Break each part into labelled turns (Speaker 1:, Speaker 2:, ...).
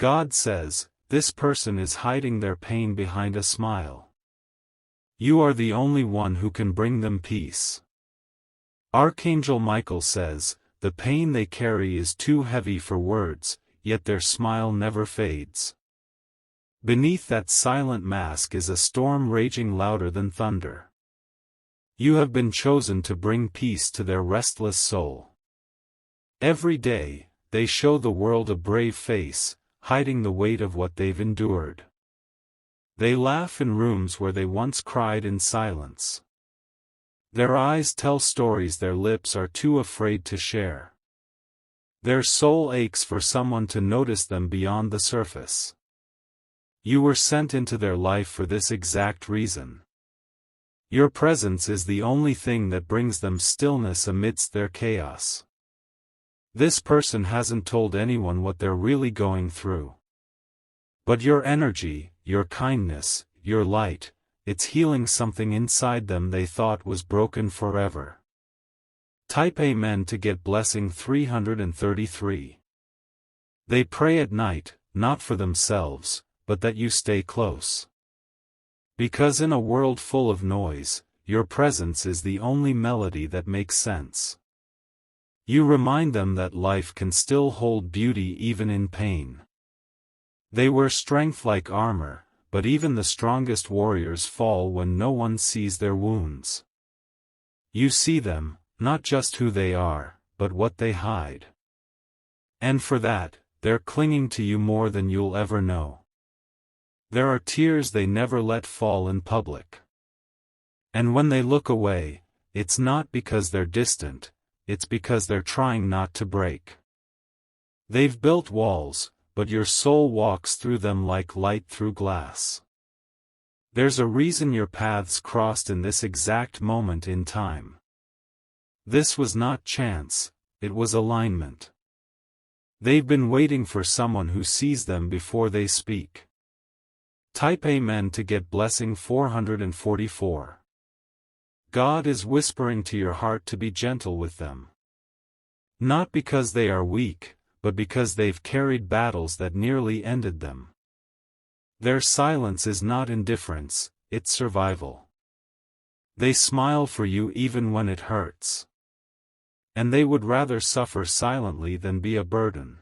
Speaker 1: God says, this person is hiding their pain behind a smile. You are the only one who can bring them peace. Archangel Michael says, the pain they carry is too heavy for words, yet their smile never fades. Beneath that silent mask is a storm raging louder than thunder. You have been chosen to bring peace to their restless soul. Every day, they show the world a brave face, hiding the weight of what they've endured. They laugh in rooms where they once cried in silence. Their eyes tell stories their lips are too afraid to share. Their soul aches for someone to notice them beyond the surface. You were sent into their life for this exact reason. Your presence is the only thing that brings them stillness amidst their chaos. This person hasn't told anyone what they're really going through. But your energy, your kindness, your light, it's healing something inside them they thought was broken forever. Type Amen to get blessing 333. They pray at night, not for themselves, but that you stay close. Because in a world full of noise, your presence is the only melody that makes sense. You remind them that life can still hold beauty even in pain. They wear strength like armor, but even the strongest warriors fall when no one sees their wounds. You see them, not just who they are, but what they hide. And for that, they're clinging to you more than you'll ever know. There are tears they never let fall in public. And when they look away, it's not because they're distant, it's because they're trying not to break. They've built walls, but your soul walks through them like light through glass. There's a reason your paths crossed in this exact moment in time. This was not chance, it was alignment. They've been waiting for someone who sees them before they speak. Type Amen to get blessing 444. God is whispering to your heart to be gentle with them. Not because they are weak, but because they've carried battles that nearly ended them. Their silence is not indifference, it's survival. They smile for you even when it hurts. And they would rather suffer silently than be a burden.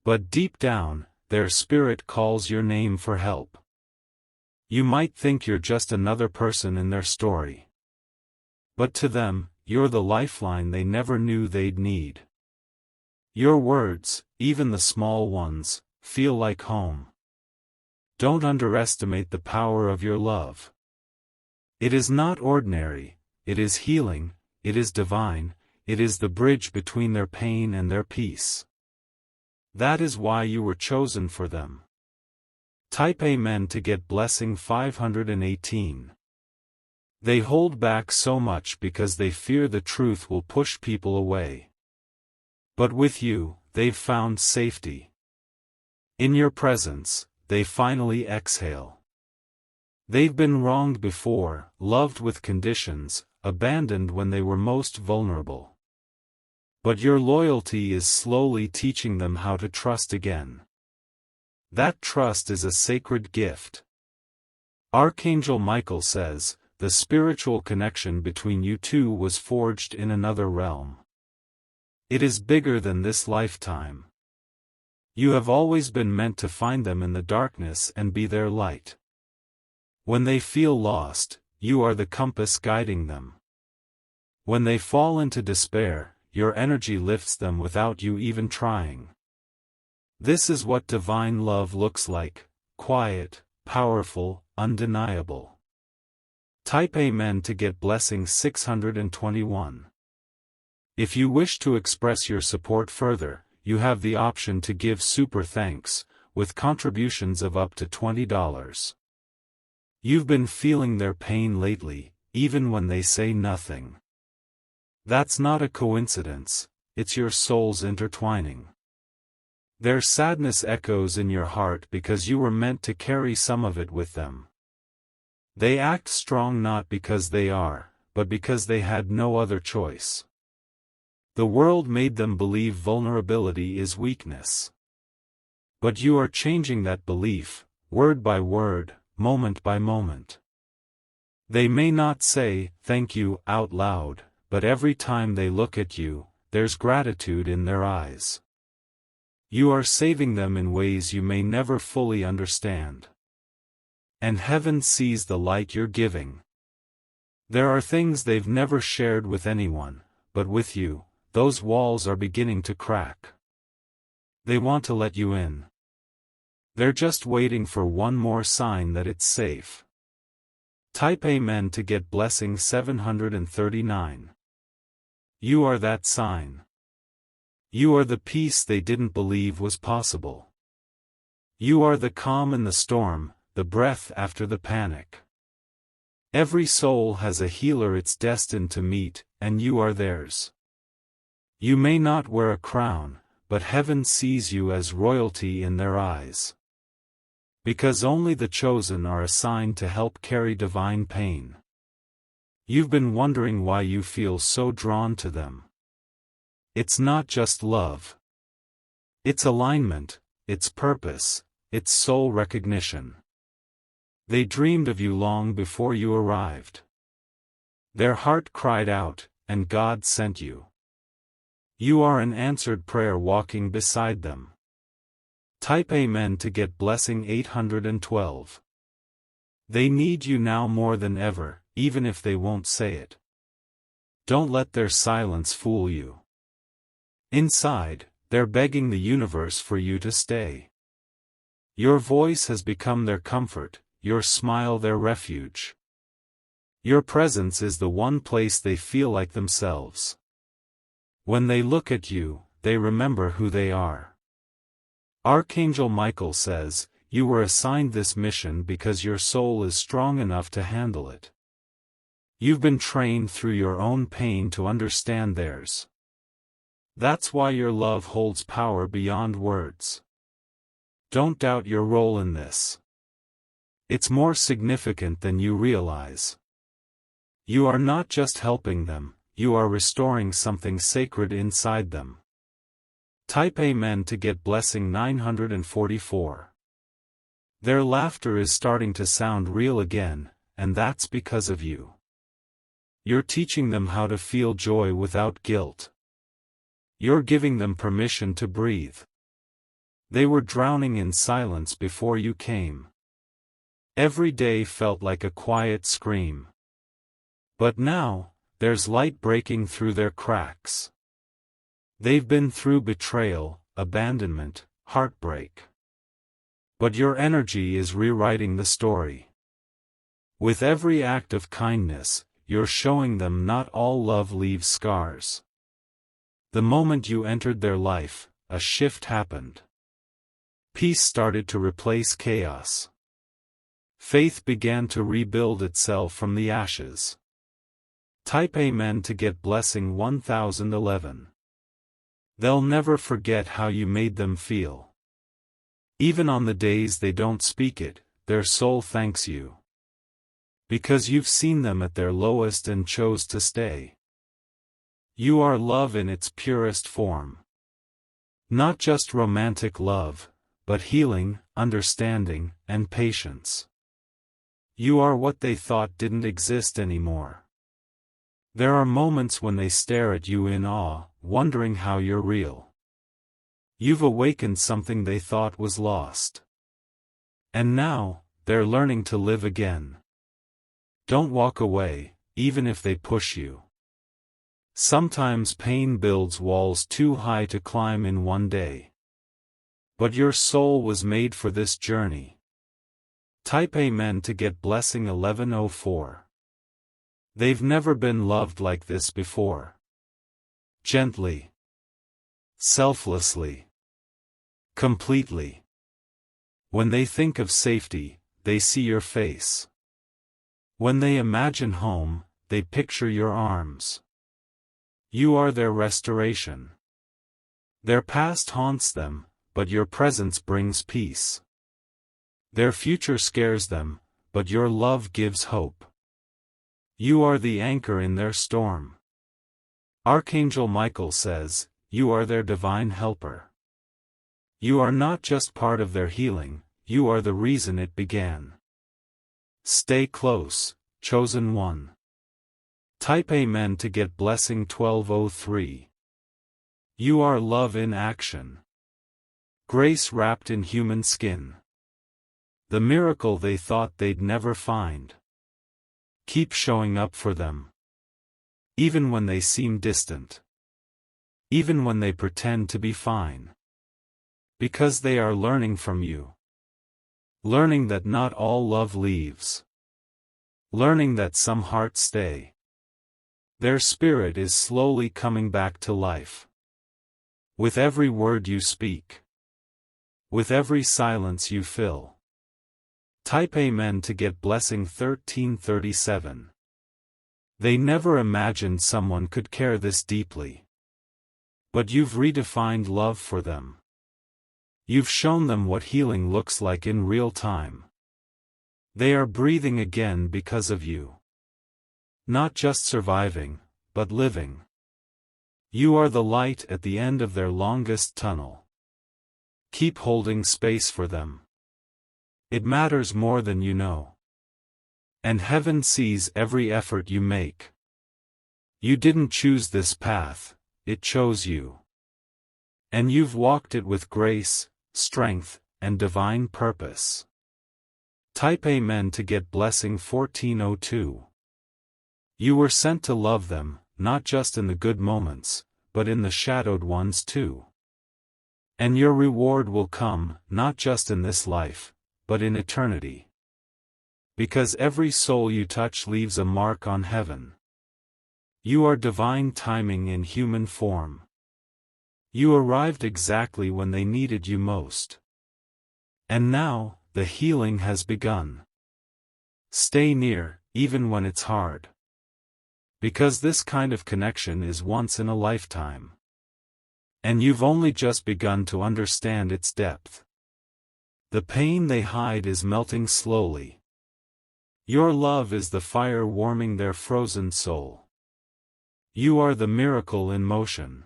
Speaker 1: But deep down, their spirit calls your name for help. You might think you're just another person in their story. But to them, you're the lifeline they never knew they'd need. Your words, even the small ones, feel like home. Don't underestimate the power of your love. It is not ordinary, it is healing, it is divine, it is the bridge between their pain and their peace. That is why you were chosen for them. Type Amen to get blessing 518. They hold back so much because they fear the truth will push people away. But with you, they've found safety. In your presence, they finally exhale. They've been wronged before, loved with conditions, abandoned when they were most vulnerable. But your loyalty is slowly teaching them how to trust again. That trust is a sacred gift. Archangel Michael says, the spiritual connection between you two was forged in another realm. It is bigger than this lifetime. You have always been meant to find them in the darkness and be their light. When they feel lost, you are the compass guiding them. When they fall into despair, your energy lifts them without you even trying. This is what divine love looks like, quiet, powerful, undeniable. Type Amen to get blessing 621. If you wish to express your support further, you have the option to give super thanks, with contributions of up to $20. You've been feeling their pain lately, even when they say nothing. That's not a coincidence, it's your souls intertwining. Their sadness echoes in your heart because you were meant to carry some of it with them. They act strong not because they are, but because they had no other choice. The world made them believe vulnerability is weakness. But you are changing that belief, word by word, moment by moment. They may not say, "Thank you," out loud, but every time they look at you, there's gratitude in their eyes. You are saving them in ways you may never fully understand. And heaven sees the light you're giving. There are things they've never shared with anyone, but with you, those walls are beginning to crack. They want to let you in. They're just waiting for one more sign that it's safe. Type Amen to get blessing 739. You are that sign. You are the peace they didn't believe was possible. You are the calm in the storm, the breath after the panic. Every soul has a healer it's destined to meet, and you are theirs. You may not wear a crown, but heaven sees you as royalty in their eyes. Because only the chosen are assigned to help carry divine pain. You've been wondering why you feel so drawn to them. It's not just love. It's alignment, it's purpose, it's soul recognition. They dreamed of you long before you arrived. Their heart cried out, and God sent you. You are an answered prayer walking beside them. Type Amen to get blessing 812. They need you now more than ever, even if they won't say it. Don't let their silence fool you. Inside, they're begging the universe for you to stay. Your voice has become their comfort, your smile their refuge. Your presence is the one place they feel like themselves. When they look at you, they remember who they are. Archangel Michael says, you were assigned this mission because your soul is strong enough to handle it. You've been trained through your own pain to understand theirs. That's why your love holds power beyond words. Don't doubt your role in this. It's more significant than you realize. You are not just helping them, you are restoring something sacred inside them. Type Amen to get blessing 944. Their laughter is starting to sound real again, and that's because of you. You're teaching them how to feel joy without guilt. You're giving them permission to breathe. They were drowning in silence before you came. Every day felt like a quiet scream. But now, there's light breaking through their cracks. They've been through betrayal, abandonment, heartbreak. But your energy is rewriting the story. With every act of kindness, you're showing them not all love leaves scars. The moment you entered their life, a shift happened. Peace started to replace chaos. Faith began to rebuild itself from the ashes. Type Amen to get blessing 1011. They'll never forget how you made them feel. Even on the days they don't speak it, their soul thanks you. Because you've seen them at their lowest and chose to stay. You are love in its purest form. Not just romantic love, but healing, understanding, and patience. You are what they thought didn't exist anymore. There are moments when they stare at you in awe, wondering how you're real. You've awakened something they thought was lost. And now, they're learning to live again. Don't walk away, even if they push you. Sometimes pain builds walls too high to climb in one day. But your soul was made for this journey. Type Amen to get blessing 1104. They've never been loved like this before. Gently. Selflessly. Completely. When they think of safety, they see your face. When they imagine home, they picture your arms. You are their restoration. Their past haunts them, but your presence brings peace. Their future scares them, but your love gives hope. You are the anchor in their storm. Archangel Michael says, you are their divine helper. You are not just part of their healing, you are the reason it began. Stay close, chosen one. Type Amen to get blessing 1203. You are love in action. Grace wrapped in human skin. The miracle they thought they'd never find. Keep showing up for them. Even when they seem distant. Even when they pretend to be fine. Because they are learning from you. Learning that not all love leaves. Learning that some hearts stay. Their spirit is slowly coming back to life. With every word you speak. With every silence you fill. Type Amen to get blessing 1337. They never imagined someone could care this deeply. But you've redefined love for them. You've shown them what healing looks like in real time. They are breathing again because of you. Not just surviving, but living. You are the light at the end of their longest tunnel. Keep holding space for them. It matters more than you know. And heaven sees every effort you make. You didn't choose this path, it chose you. And you've walked it with grace, strength, and divine purpose. Type Amen to get blessing 1402. You were sent to love them, not just in the good moments, but in the shadowed ones too. And your reward will come, not just in this life, but in eternity. Because every soul you touch leaves a mark on heaven. You are divine timing in human form. You arrived exactly when they needed you most. And now, the healing has begun. Stay near, even when it's hard. Because this kind of connection is once in a lifetime. And you've only just begun to understand its depth. The pain they hide is melting slowly. Your love is the fire warming their frozen soul. You are the miracle in motion.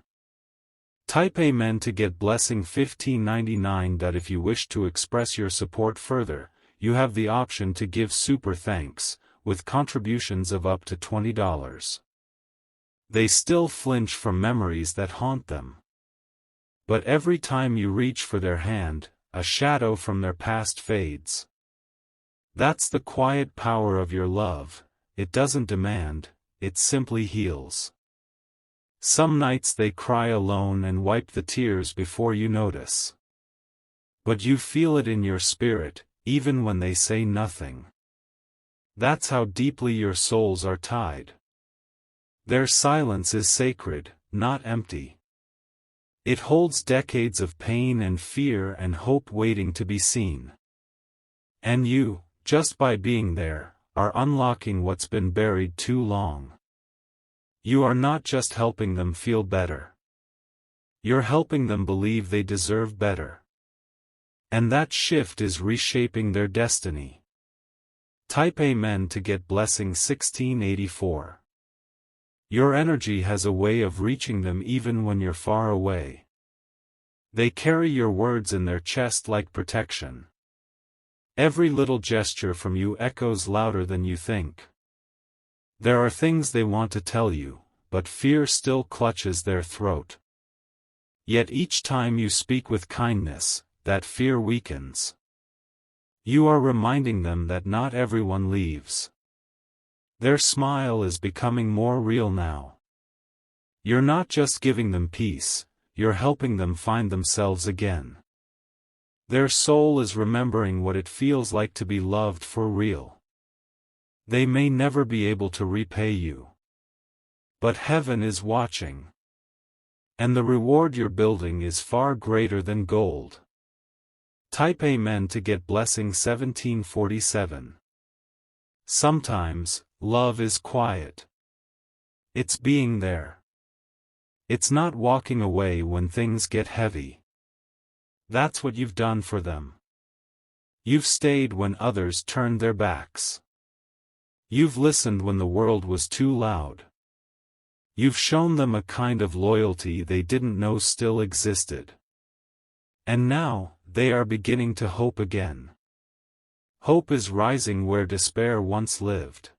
Speaker 1: Type Amen to get blessing 1599. If you wish to express your support further, you have the option to give super thanks, with contributions of up to $20. They still flinch from memories that haunt them. But every time you reach for their hand, a shadow from their past fades. That's the quiet power of your love. It doesn't demand, it simply heals. Some nights they cry alone and wipe the tears before you notice. But you feel it in your spirit, even when they say nothing. That's how deeply your souls are tied. Their silence is sacred, not empty. It holds decades of pain and fear and hope waiting to be seen. And you, just by being there, are unlocking what's been buried too long. You are not just helping them feel better. You're helping them believe they deserve better. And that shift is reshaping their destiny. Type Amen to get blessing 1684. Your energy has a way of reaching them even when you're far away. They carry your words in their chest like protection. Every little gesture from you echoes louder than you think. There are things they want to tell you, but fear still clutches their throat. Yet each time you speak with kindness, that fear weakens. You are reminding them that not everyone leaves. Their smile is becoming more real now. You're not just giving them peace, you're helping them find themselves again. Their soul is remembering what it feels like to be loved for real. They may never be able to repay you. But heaven is watching. And the reward you're building is far greater than gold. Type Amen to get blessing 1747. Sometimes, love is quiet. It's being there. It's not walking away when things get heavy. That's what you've done for them. You've stayed when others turned their backs. You've listened when the world was too loud. You've shown them a kind of loyalty they didn't know still existed. And now, they are beginning to hope again. Hope is rising where despair once lived.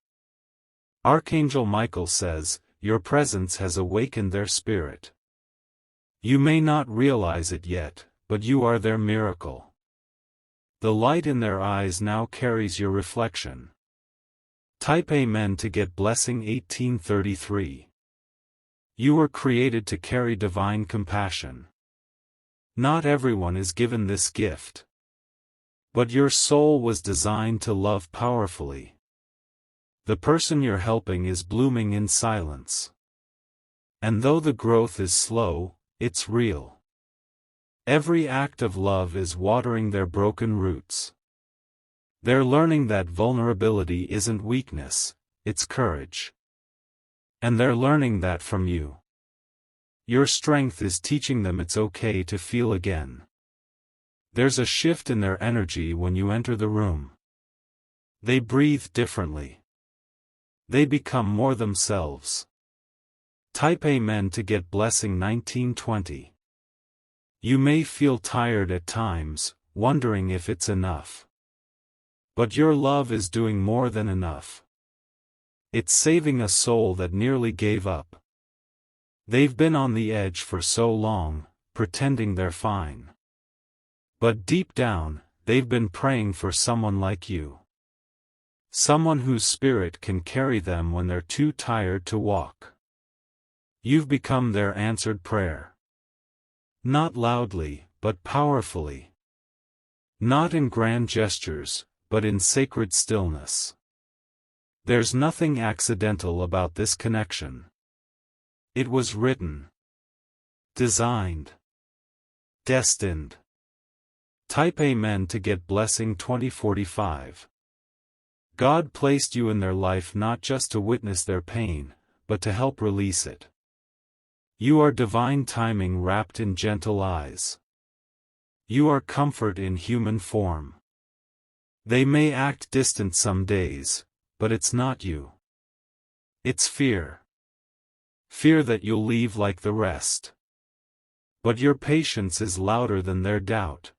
Speaker 1: Archangel Michael says, your presence has awakened their spirit. You may not realize it yet, but you are their miracle. The light in their eyes now carries your reflection. Type Amen to get blessing 1833. You were created to carry divine compassion. Not everyone is given this gift. But your soul was designed to love powerfully. The person you're helping is blooming in silence. And though the growth is slow, it's real. Every act of love is watering their broken roots. They're learning that vulnerability isn't weakness, it's courage. And they're learning that from you. Your strength is teaching them it's okay to feel again. There's a shift in their energy when you enter the room. They breathe differently. They become more themselves. Type Amen to get blessing 1920. You may feel tired at times, wondering if it's enough. But your love is doing more than enough. It's saving a soul that nearly gave up. They've been on the edge for so long, pretending they're fine. But deep down, they've been praying for someone like you. Someone whose spirit can carry them when they're too tired to walk. You've become their answered prayer. Not loudly, but powerfully. Not in grand gestures, but in sacred stillness. There's nothing accidental about this connection. It was written, designed, destined. Type Amen to get blessing 2045. God placed you in their life not just to witness their pain, but to help release it. You are divine timing wrapped in gentle eyes. You are comfort in human form. They may act distant some days, but it's not you. It's fear. Fear that you'll leave like the rest. But your patience is louder than their doubt.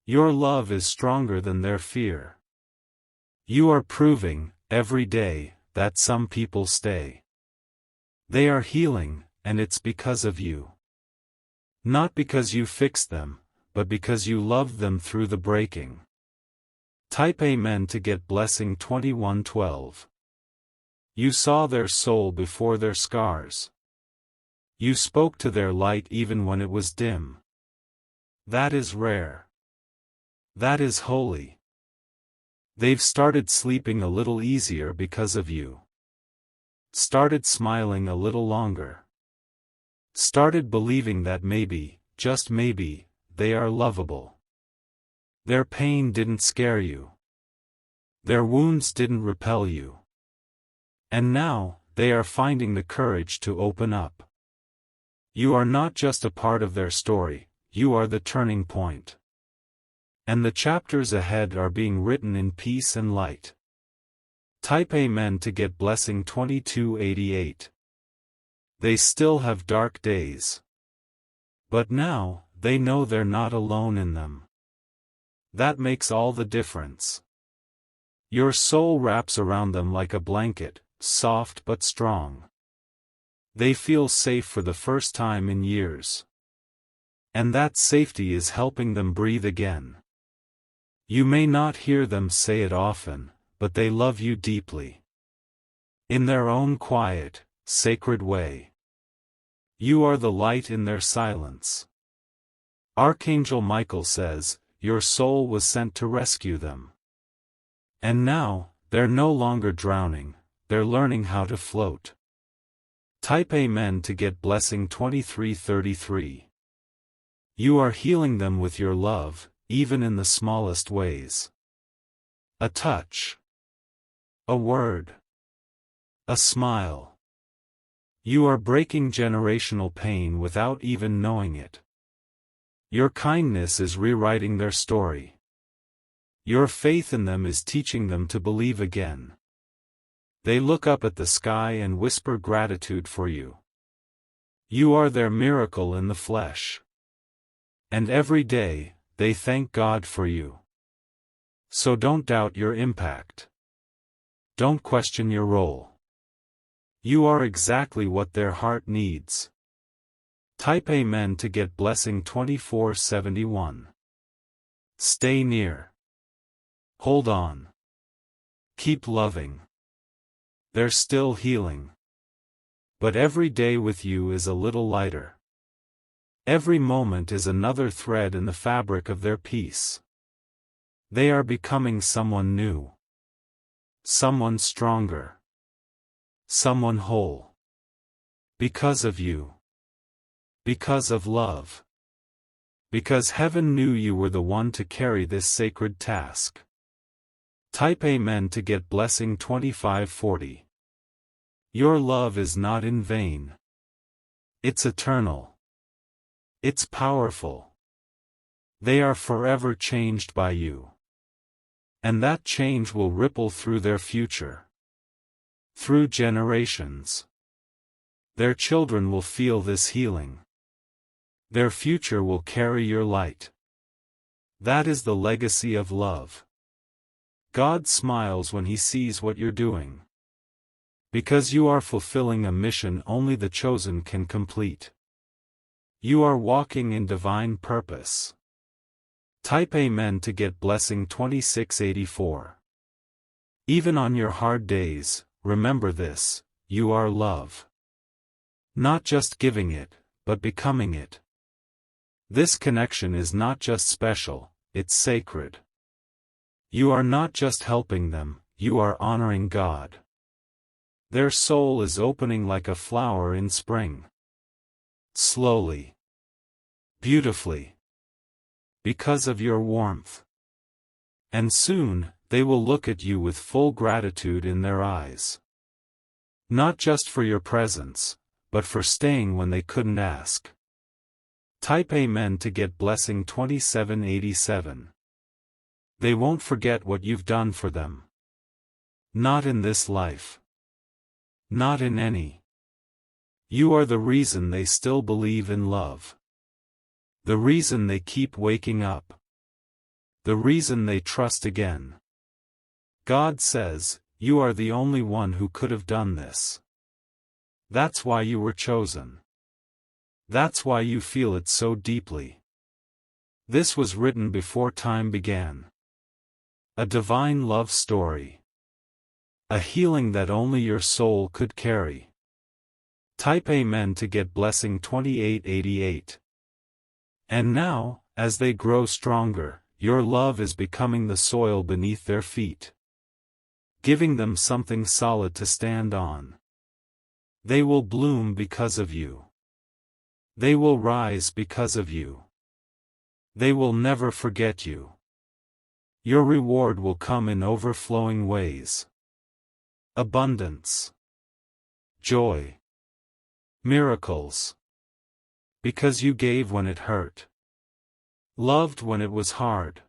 Speaker 1: Your love is stronger than their fear. You are proving, every day, that some people stay. They are healing, and it's because of you. Not because you fixed them, but because you loved them through the breaking. Type Amen to get blessing 2112. You saw their soul before their scars. You spoke to their light even when it was dim. That is rare. That is holy. They've started sleeping a little easier because of you. Started smiling a little longer. Started believing that maybe, just maybe, they are lovable. Their pain didn't scare you. Their wounds didn't repel you. And now, they are finding the courage to open up. You are not just a part of their story, you are the turning point. And the chapters ahead are being written in peace and light. Type Amen to get blessing 2288. They still have dark days. But now, they know they're not alone in them. That makes all the difference. Your soul wraps around them like a blanket, soft but strong. They feel safe for the first time in years. And that safety is helping them breathe again. You may not hear them say it often, but they love you deeply. In their own quiet, sacred way. You are the light in their silence. Archangel Michael says, your soul was sent to rescue them. And now, they're no longer drowning, they're learning how to float. Type Amen to get blessing 2333. You are healing them with your love, even in the smallest ways. A touch. A word. A smile. You are breaking generational pain without even knowing it. Your kindness is rewriting their story. Your faith in them is teaching them to believe again. They look up at the sky and whisper gratitude for you. You are their miracle in the flesh. And every day, they thank God for you. So don't doubt your impact. Don't question your role. You are exactly what their heart needs. Type Amen to get blessing 2471. Stay near. Hold on. Keep loving. They're still healing. But every day with you is a little lighter. Every moment is another thread in the fabric of their peace. They are becoming someone new. Someone stronger. Someone whole. Because of you. Because of love. Because heaven knew you were the one to carry this sacred task. Type Amen to get blessing 2540. Your love is not in vain. It's eternal. It's powerful. They are forever changed by you. And that change will ripple through their future. Through generations. Their children will feel this healing. Their future will carry your light. That is the legacy of love. God smiles when He sees what you're doing. Because you are fulfilling a mission only the chosen can complete. You are walking in divine purpose. Type Amen to get blessing 2684. Even on your hard days, remember this: you are love. Not just giving it, but becoming it. This connection is not just special, it's sacred. You are not just helping them, you are honoring God. Their soul is opening like a flower in spring. Slowly. Beautifully. Because of your warmth. And soon, they will look at you with full gratitude in their eyes. Not just for your presence, but for staying when they couldn't ask. Type Amen to get blessing 2787. They won't forget what you've done for them. Not in this life. Not in any. You are the reason they still believe in love. The reason they keep waking up. The reason they trust again. God says, you are the only one who could have done this. That's why you were chosen. That's why you feel it so deeply. This was written before time began. A divine love story. A healing that only your soul could carry. Type Amen to get blessing 2888. And now, as they grow stronger, your love is becoming the soil beneath their feet. Giving them something solid to stand on. They will bloom because of you. They will rise because of you. They will never forget you. Your reward will come in overflowing ways. Abundance. Joy. Miracles. Because you gave when it hurt. Loved when it was hard.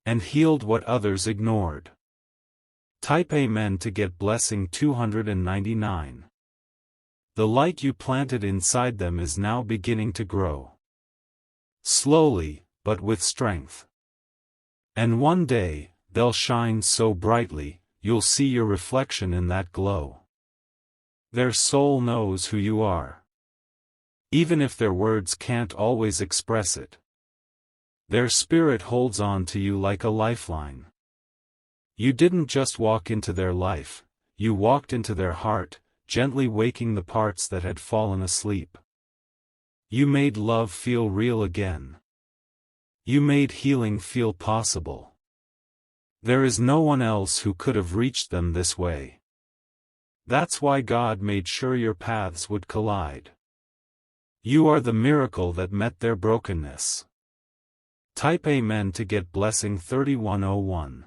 Speaker 1: And healed what others ignored. Type Amen to get blessing 299. The light you planted inside them is now beginning to grow. Slowly, but with strength. And one day, they'll shine so brightly, you'll see your reflection in that glow. Their soul knows who you are. Even if their words can't always express it. Their spirit holds on to you like a lifeline. You didn't just walk into their life, you walked into their heart, gently waking the parts that had fallen asleep. You made love feel real again. You made healing feel possible. There is no one else who could have reached them this way. That's why God made sure your paths would collide. You are the miracle that met their brokenness. Type Amen to get blessing 3101.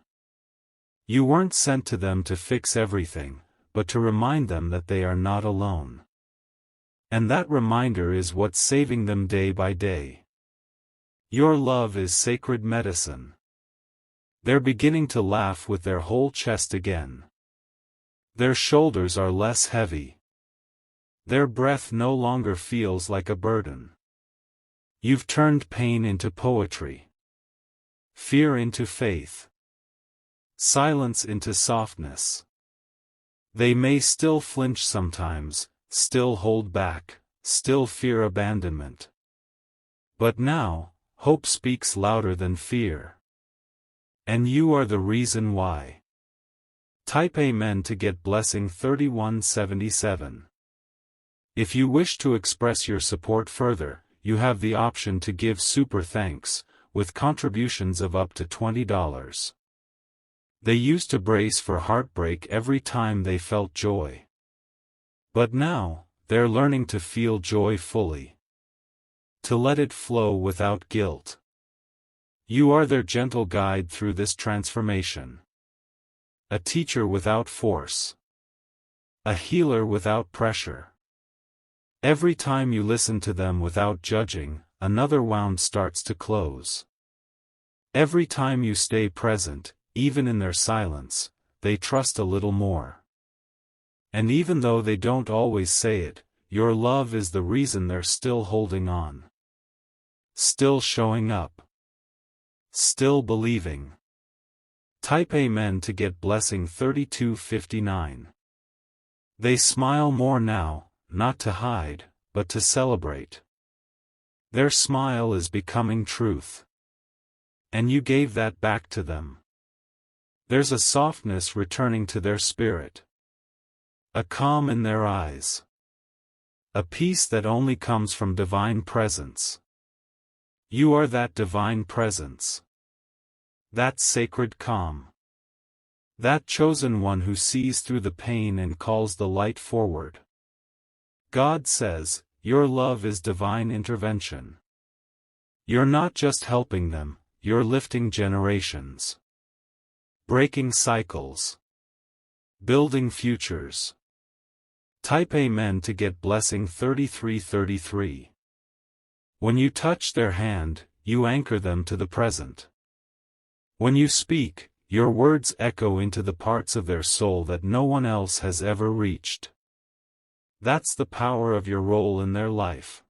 Speaker 1: You weren't sent to them to fix everything, but to remind them that they are not alone. And that reminder is what's saving them day by day. Your love is sacred medicine. They're beginning to laugh with their whole chest again. Their shoulders are less heavy. Their breath no longer feels like a burden. You've turned pain into poetry, fear into faith, silence into softness. They may still flinch sometimes, still hold back, still fear abandonment. But now, hope speaks louder than fear. And you are the reason why. Type Amen to get blessing 3177. If you wish to express your support further, you have the option to give super thanks, with contributions of up to $20. They used to brace for heartbreak every time they felt joy. But now, they're learning to feel joy fully. To let it flow without guilt. You are their gentle guide through this transformation. A teacher without force. A healer without pressure. Every time you listen to them without judging, another wound starts to close. Every time you stay present, even in their silence, they trust a little more. And even though they don't always say it, your love is the reason they're still holding on. Still showing up. Still believing. Type Amen to get blessing 3259. They smile more now, not to hide, but to celebrate. Their smile is becoming truth. And you gave that back to them. There's a softness returning to their spirit. A calm in their eyes. A peace that only comes from divine presence. You are that divine presence. That sacred calm. That chosen one who sees through the pain and calls the light forward. God says, your love is divine intervention. You're not just helping them, you're lifting generations. Breaking cycles. Building futures. Type Amen to get blessing 3333. When you touch their hand, you anchor them to the present. When you speak, your words echo into the parts of their soul that no one else has ever reached. That's the power of your role in their life.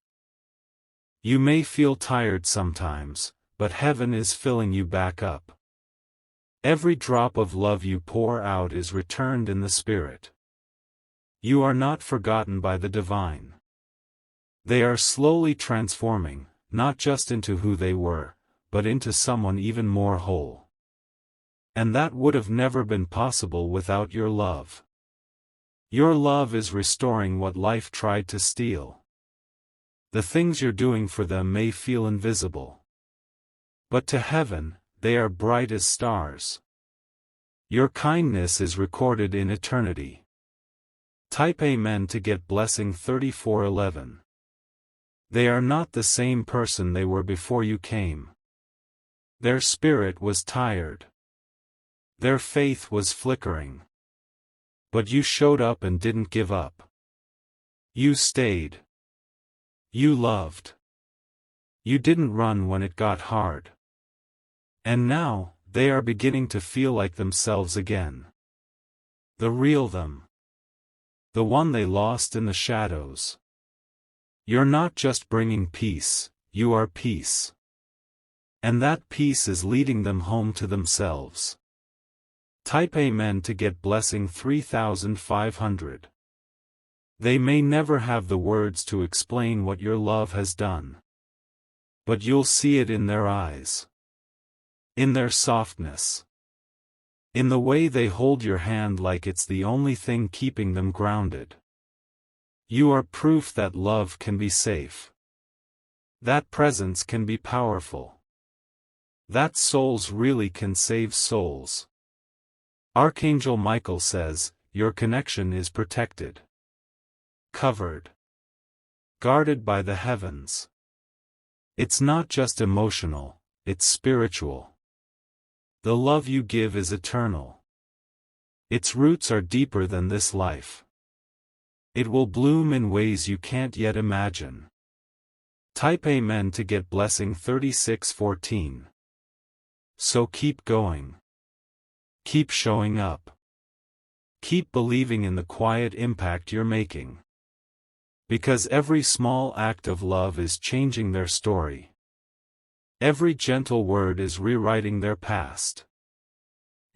Speaker 1: You may feel tired sometimes, but heaven is filling you back up. Every drop of love you pour out is returned in the Spirit. You are not forgotten by the divine. They are slowly transforming, not just into who they were, but into someone even more whole. And that would have never been possible without your love. Your love is restoring what life tried to steal. The things you're doing for them may feel invisible. But to heaven, they are bright as stars. Your kindness is recorded in eternity. Type Amen to get blessing 3411. They are not the same person they were before you came. Their spirit was tired. Their faith was flickering. But you showed up and didn't give up. You stayed. You loved. You didn't run when it got hard. And now, they are beginning to feel like themselves again. The real them. The one they lost in the shadows. You're not just bringing peace, you are peace. And that peace is leading them home to themselves. Type Amen to get blessing 3500. They may never have the words to explain what your love has done. But you'll see it in their eyes. In their softness. In the way they hold your hand like it's the only thing keeping them grounded. You are proof that love can be safe. That presence can be powerful. That souls really can save souls. Archangel Michael says, your connection is protected. Covered. Guarded by the heavens. It's not just emotional, it's spiritual. The love you give is eternal. Its roots are deeper than this life. It will bloom in ways you can't yet imagine. Type Amen to get blessing 3614. So keep going. Keep showing up. Keep believing in the quiet impact you're making. Because every small act of love is changing their story. Every gentle word is rewriting their past.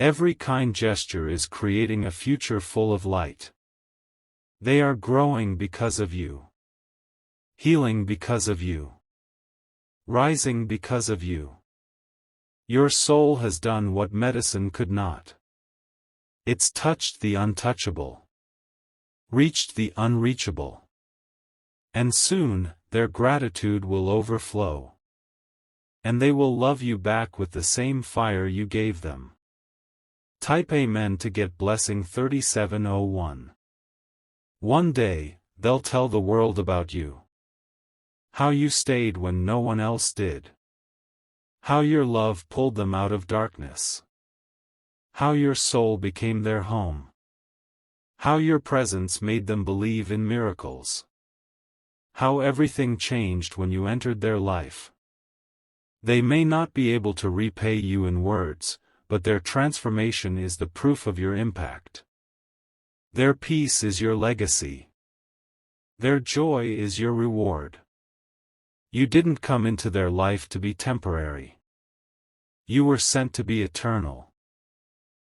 Speaker 1: Every kind gesture is creating a future full of light. They are growing because of you. Healing because of you. Rising because of you. Your soul has done what medicine could not. It's touched the untouchable. Reached the unreachable. And soon, their gratitude will overflow. And they will love you back with the same fire you gave them. Type Amen to get blessing 3701. One day, they'll tell the world about you. How you stayed when no one else did. How your love pulled them out of darkness. How your soul became their home. How your presence made them believe in miracles. How everything changed when you entered their life. They may not be able to repay you in words, but their transformation is the proof of your impact. Their peace is your legacy. Their joy is your reward. You didn't come into their life to be temporary. You were sent to be eternal.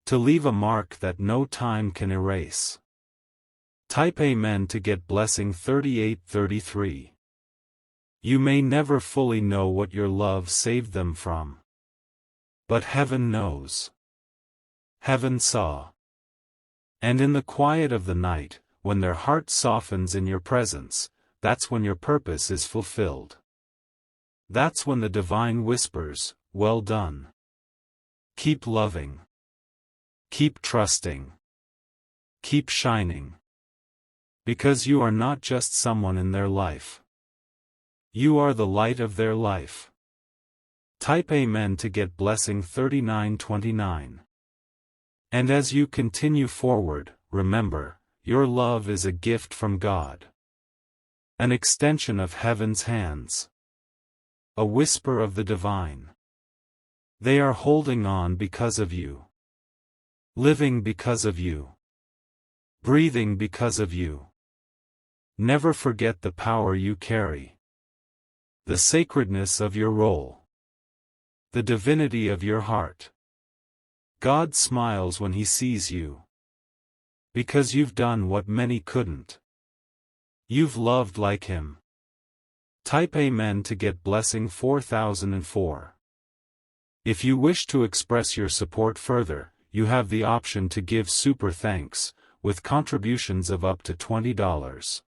Speaker 1: To leave a mark that no time can erase. Type Amen to get blessing 3833. You may never fully know what your love saved them from. But heaven knows. Heaven saw. And in the quiet of the night, when their heart softens in your presence, that's when your purpose is fulfilled. That's when the divine whispers, "Well done." Keep loving. Keep trusting. Keep shining. Because you are not just someone in their life. You are the light of their life. Type Amen to get blessing 3929. And as you continue forward, remember, your love is a gift from God. An extension of heaven's hands. A whisper of the divine. They are holding on because of you. Living because of you. Breathing because of you. Never forget the power you carry. The sacredness of your role. The divinity of your heart. God smiles when He sees you. Because you've done what many couldn't. You've loved like Him. Type Amen to get blessing 4004. If you wish to express your support further, you have the option to give super thanks, with contributions of up to $20.